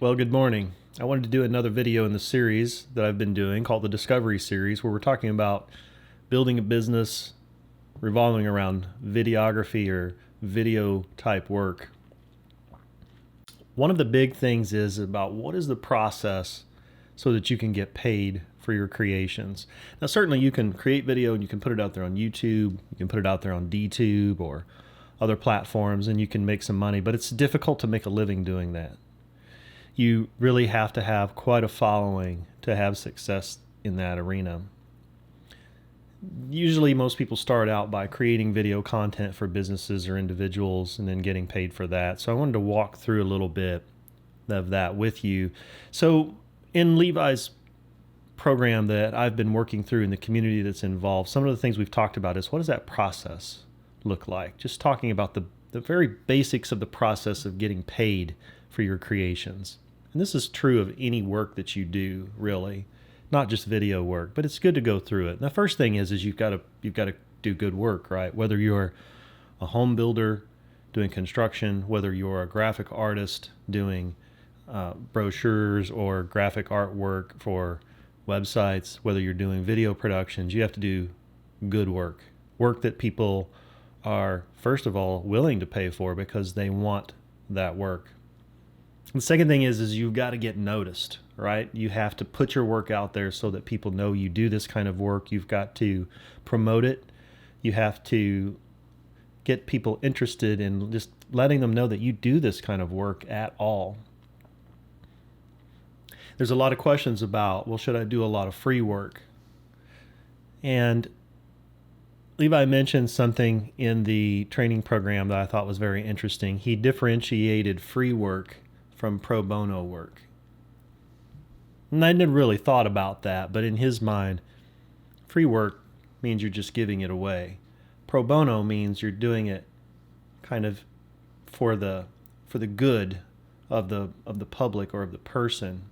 Well, good morning. I wanted to do another video in the series that I've been doing called the Discovery Series, where we're talking about building a business revolving around videography or video type work. One of the big things is about what is the process so that you can get paid for your creations. Now, certainly you can create video and you can put it out there on YouTube, you can put it out there on DTube or other platforms, and you can make some money, but it's difficult to make a living doing that. You really have to have quite a following to have success in that arena. Usually most people start out by creating video content for businesses or individuals and then getting paid for that. So I wanted to walk through a little bit of that with you. So in Levi's program that I've been working through in the community that's involved, some of the things we've talked about is what does that process look like? Just talking about the very basics of the process of getting paid for your creations. And this is true of any work that you do, really, not just video work, but it's good to go through it. And the first thing is you've got to do good work, right? Whether you're a home builder doing construction, whether you're a graphic artist doing brochures or graphic artwork for websites, whether you're doing video productions, you have to do good work that people are, first of all, willing to pay for because they want that work. The second thing is you've got to get noticed, right? You have to put your work out there so that people know you do this kind of work. You've got to promote it. You have to get people interested in just letting them know that you do this kind of work at all. There's a lot of questions about, well, should I do a lot of free work? And Levi mentioned something in the training program that I thought was very interesting. He differentiated free work from pro bono work. And I never really thought about that, but in his mind, free work means you're just giving it away. Pro bono means you're doing it kind of for the good of the public or of the person.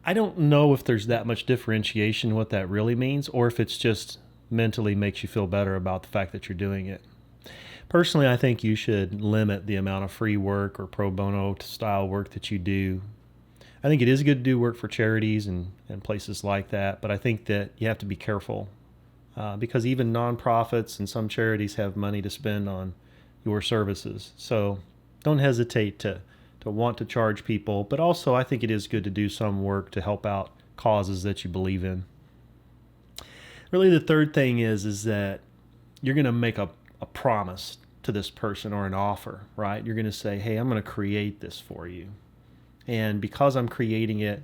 I don't know if there's that much differentiation in what that really means, or if it's just mentally makes you feel better about the fact that you're doing it. Personally, I think you should limit the amount of free work or pro bono style work that you do. I think it is good to do work for charities and places like that, but I think that you have to be careful because even nonprofits and some charities have money to spend on your services. So don't hesitate to want to charge people, but also I think it is good to do some work to help out causes that you believe in. Really, the third thing is that you're going to make a promise to this person or an offer, right? You're going to say, hey, I'm going to create this for you. And because I'm creating it,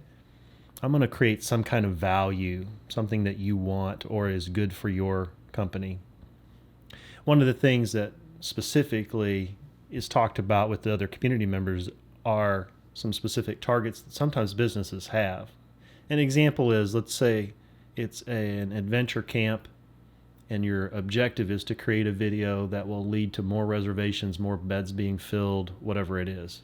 I'm going to create some kind of value, something that you want or is good for your company. One of the things that specifically is talked about with the other community members are some specific targets that sometimes businesses have. An example is, let's say it's an adventure camp and your objective is to create a video that will lead to more reservations, more beds being filled, whatever it is.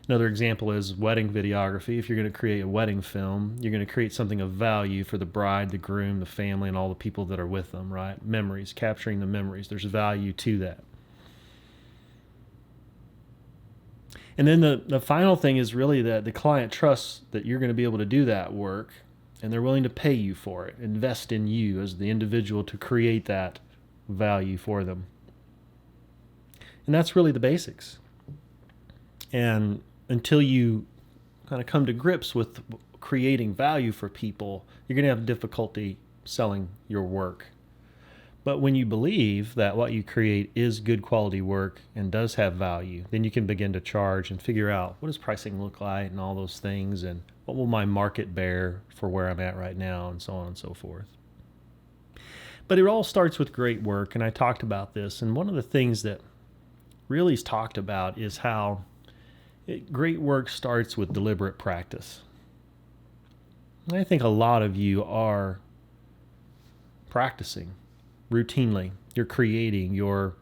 Another example is wedding videography. If you're going to create a wedding film, you're going to create something of value for the bride, the groom, the family, and all the people that are with them, right? Memories, capturing the memories. There's value to that. And then the final thing is really that the client trusts that you're going to be able to do that work, and they're willing to pay you for it, invest in you as the individual to create that value for them. And that's really the basics. And until you kind of come to grips with creating value for people, you're going to have difficulty selling your work. But when you believe that what you create is good quality work and does have value, then you can begin to charge and figure out what does pricing look like and all those things, and what will my market bear for where I'm at right now, and so on and so forth. But it all starts with great work, and I talked about this, and one of the things that really is talked about is how great work starts with deliberate practice. And I think a lot of you are practicing routinely. You're creating, you're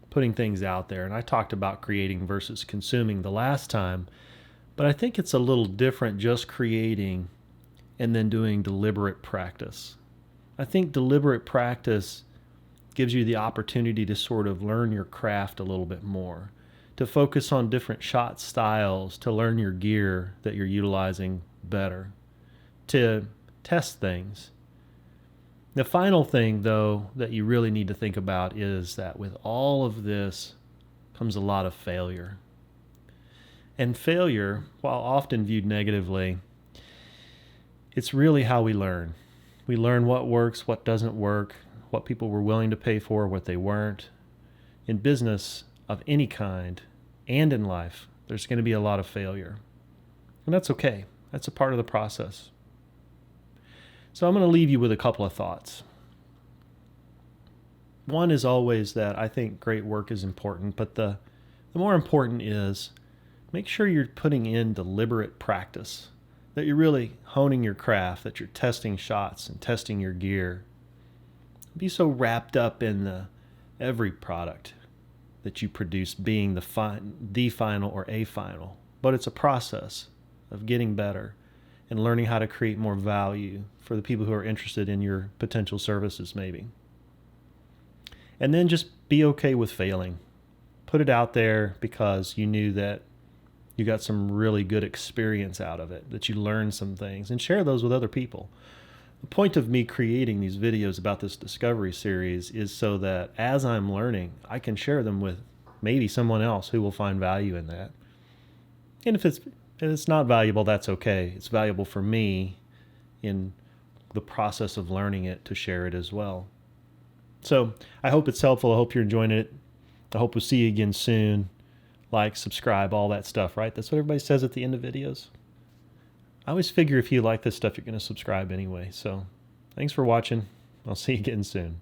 putting things out there. And I talked about creating versus consuming the last time, but I think it's a little different just creating and then doing deliberate practice. I think deliberate practice gives you the opportunity to sort of learn your craft a little bit more, to focus on different shot styles, to learn your gear that you're utilizing better, to test things. The final thing, though, that you really need to think about is that with all of this comes a lot of failure. And failure, while often viewed negatively, it's really how we learn. We learn what works, what doesn't work, what people were willing to pay for, what they weren't. In business of any kind and in life, there's going to be a lot of failure. And that's okay. That's a part of the process. So I'm going to leave you with a couple of thoughts. One is always that I think great work is important, but the more important is make sure you're putting in deliberate practice, that you're really honing your craft, that you're testing shots and testing your gear. Be so wrapped up in every product that you produce being the final or a final. But it's a process of getting better and learning how to create more value for the people who are interested in your potential services maybe. And then just be okay with failing. Put it out there because you knew that you got some really good experience out of it, that you learned some things, and share those with other people. The point of me creating these videos about this discovery series is so that as I'm learning, I can share them with maybe someone else who will find value in that. And if it's not valuable, that's okay. It's valuable for me in the process of learning it to share it as well. So I hope it's helpful. I hope you're enjoying it. I hope we'll see you again soon. Like, subscribe, all that stuff, right? That's what everybody says at the end of videos. I always figure if you like this stuff, you're going to subscribe anyway. So thanks for watching. I'll see you again soon.